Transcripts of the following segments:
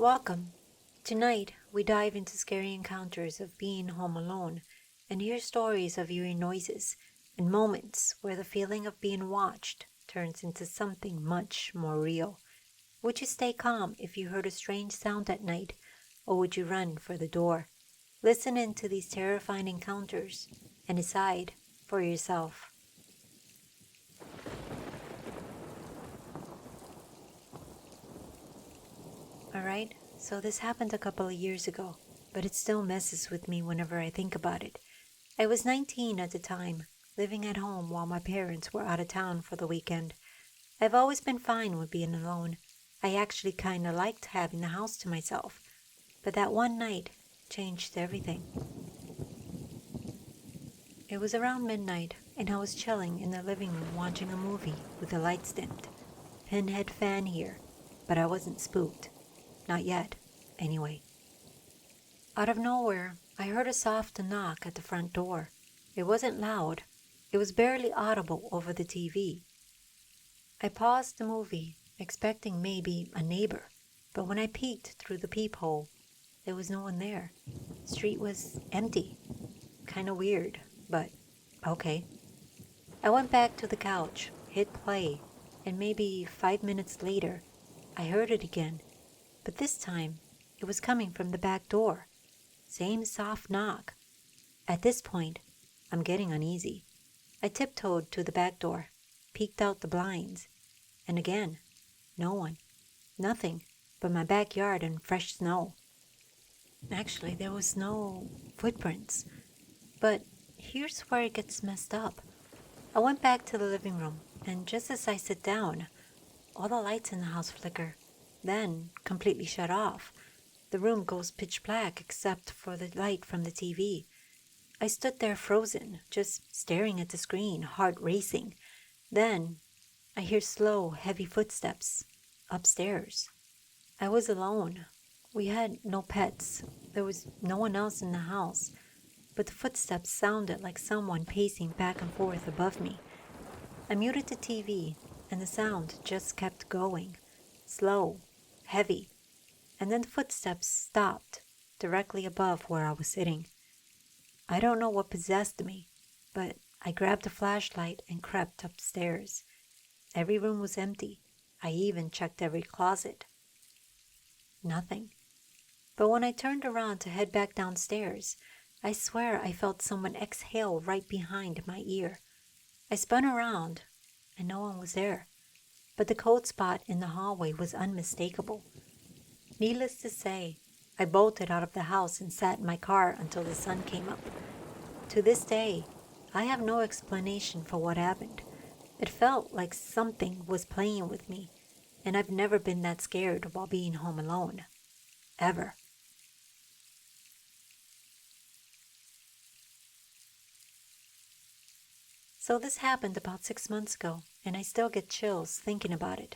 Welcome. Tonight, we dive into scary encounters of being home alone and hear stories of eerie noises and moments where the feeling of being watched turns into something much more real. Would you stay calm if you heard a strange sound at night, or would you run for the door? Listen into these terrifying encounters and decide for yourself. Alright, so this happened a couple of years ago, but it still messes with me whenever I think about it. I was 19 at the time, living at home while my parents were out of town for the weekend. I've always been fine with being alone. I actually kinda liked having the house to myself, but that one night changed everything. It was around midnight, and I was chilling in the living room watching a movie with the lights dimmed. Pinhead fan here, but I wasn't spooked. Not yet, anyway. Out of nowhere, I heard a soft knock at the front door. It wasn't loud. It was barely audible over the TV. I paused the movie, expecting maybe a neighbor, but when I peeked through the peephole, there was no one there. The street was empty. Kinda weird, but okay. I went back to the couch, hit play, and maybe 5 minutes later, I heard it again, but this time it was coming from the back door. Same soft knock. At this point, I'm getting uneasy. I tiptoed to the back door, peeked out the blinds, and again, no one. Nothing but my backyard and fresh snow. Actually, there was no footprints. But here's where it gets messed up. I went back to the living room, and just as I sit down, all the lights in the house flicker, then completely shut off. The room goes pitch black except for the light from the TV. I stood there frozen, just staring at the screen, heart racing. Then I hear slow, heavy footsteps upstairs. I was alone. We had no pets. There was no one else in the house, but the footsteps sounded like someone pacing back and forth above me. I muted the TV, and the sound just kept going. Slow, heavy, and then the footsteps stopped directly above where I was sitting. I don't know what possessed me, but I grabbed a flashlight and crept upstairs. Every room was empty. I even checked every closet. Nothing. But when I turned around to head back downstairs, I swear I felt someone exhale right behind my ear. I spun around, and no one was there, but the cold spot in the hallway was unmistakable. Needless to say, I bolted out of the house and sat in my car until the sun came up. To this day, I have no explanation for what happened. It felt like something was playing with me, and I've never been that scared while being home alone. Ever. So this happened about 6 months ago, and I still get chills thinking about it.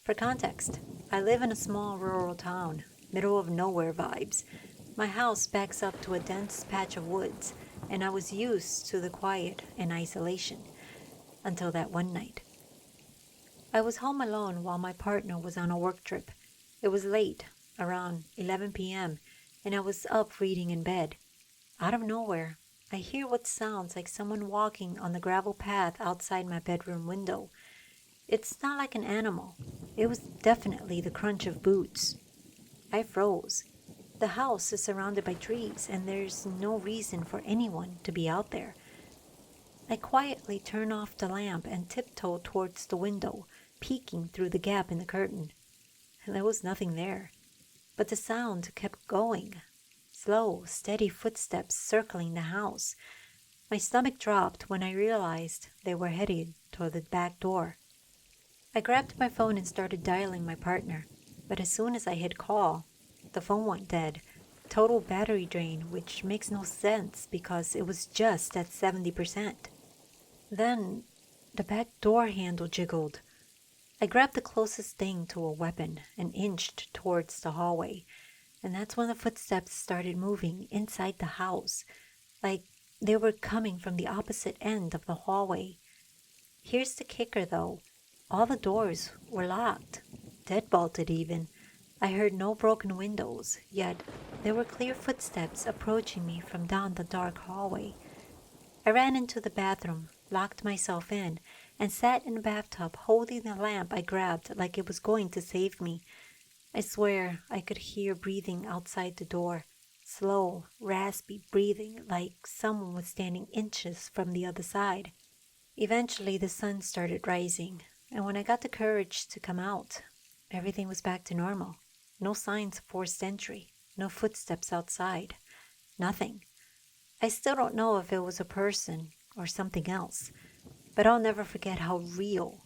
For context, I live in a small rural town, middle of nowhere vibes. My house backs up to a dense patch of woods, and I was used to the quiet and isolation until that one night. I was home alone while my partner was on a work trip. It was late, around 11 p.m., and I was up reading in bed. Out of nowhere, I hear what sounds like someone walking on the gravel path outside my bedroom window. It's not like an animal. It was definitely the crunch of boots. I froze. The house is surrounded by trees, and there's no reason for anyone to be out there. I quietly turn off the lamp and tiptoe towards the window, peeking through the gap in the curtain. There was nothing there, but the sound kept going. Slow, steady footsteps circling the house. My stomach dropped when I realized they were headed toward the back door. I grabbed my phone and started dialing my partner, but as soon as I hit call, the phone went dead. Total battery drain, which makes no sense because it was just at 70%. Then, the back door handle jiggled. I grabbed the closest thing to a weapon and inched towards the hallway, and that's when the footsteps started moving inside the house, like they were coming from the opposite end of the hallway. Here's the kicker though. All the doors were locked, deadbolted even. I heard no broken windows, yet there were clear footsteps approaching me from down the dark hallway. I ran into the bathroom, locked myself in, and sat in the bathtub holding the lamp I grabbed like it was going to save me. I swear I could hear breathing outside the door, slow, raspy breathing like someone was standing inches from the other side. Eventually, the sun started rising, and when I got the courage to come out, everything was back to normal. No signs of forced entry, no footsteps outside, nothing. I still don't know if it was a person or something else, but I'll never forget how real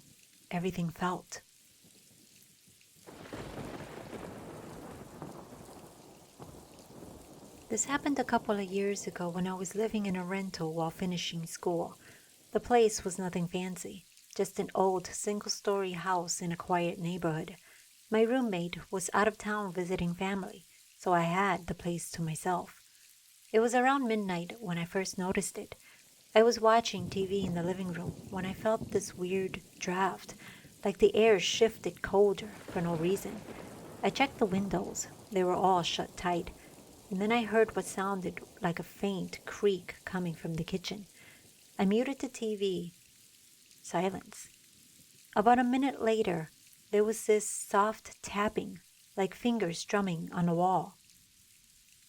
everything felt. This happened a couple of years ago when I was living in a rental while finishing school. The place was nothing fancy, just an old single-story house in a quiet neighborhood. My roommate was out of town visiting family, so I had the place to myself. It was around midnight when I first noticed it. I was watching TV in the living room when I felt this weird draft, like the air shifted colder for no reason. I checked the windows. They were all shut tight. And then I heard what sounded like a faint creak coming from the kitchen. I muted the TV. Silence. About a minute later, there was this soft tapping, like fingers drumming on a wall.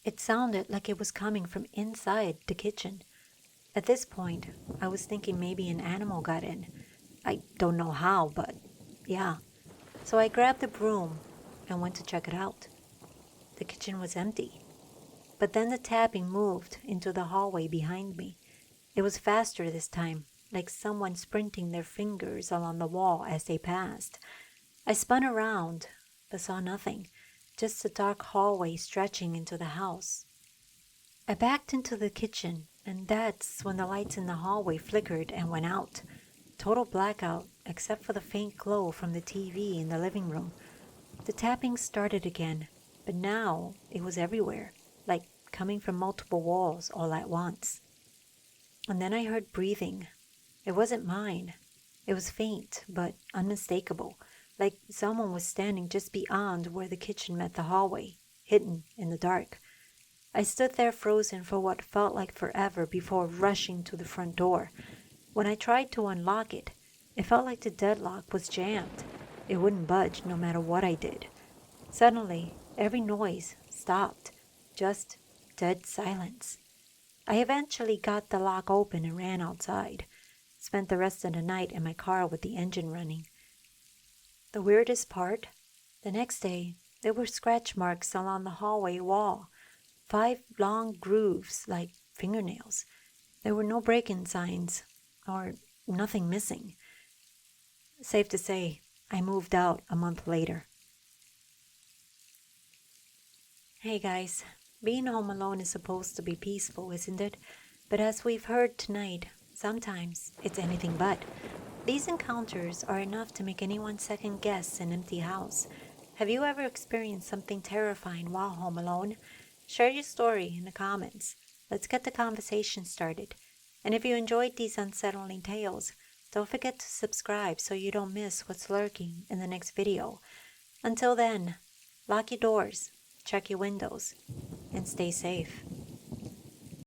It sounded like it was coming from inside the kitchen. At this point, I was thinking maybe an animal got in. I don't know how, but yeah. So I grabbed the broom and went to check it out. The kitchen was empty. But then the tapping moved into the hallway behind me. It was faster this time, like someone sprinting their fingers along the wall as they passed. I spun around, but saw nothing, just a dark hallway stretching into the house. I backed into the kitchen, and that's when the lights in the hallway flickered and went out. Total blackout, except for the faint glow from the TV in the living room. The tapping started again, but now it was everywhere, like coming from multiple walls all at once. And then I heard breathing. It wasn't mine. It was faint, but unmistakable, like someone was standing just beyond where the kitchen met the hallway, hidden in the dark. I stood there frozen for what felt like forever before rushing to the front door. When I tried to unlock it, it felt like the deadlock was jammed. It wouldn't budge no matter what I did. Suddenly, every noise stopped, just dead silence. I eventually got the lock open and ran outside. Spent the rest of the night in my car with the engine running. The weirdest part? The next day, there were scratch marks along the hallway wall. 5 long grooves like fingernails. There were no break-in signs, or nothing missing. Safe to say, I moved out a month later. Hey guys, being home alone is supposed to be peaceful, isn't it? But as we've heard tonight, sometimes it's anything but. These encounters are enough to make anyone second guess an empty house. Have you ever experienced something terrifying while home alone? Share your story in the comments. Let's get the conversation started. And if you enjoyed these unsettling tales, don't forget to subscribe so you don't miss what's lurking in the next video. Until then, lock your doors, check your windows, and stay safe.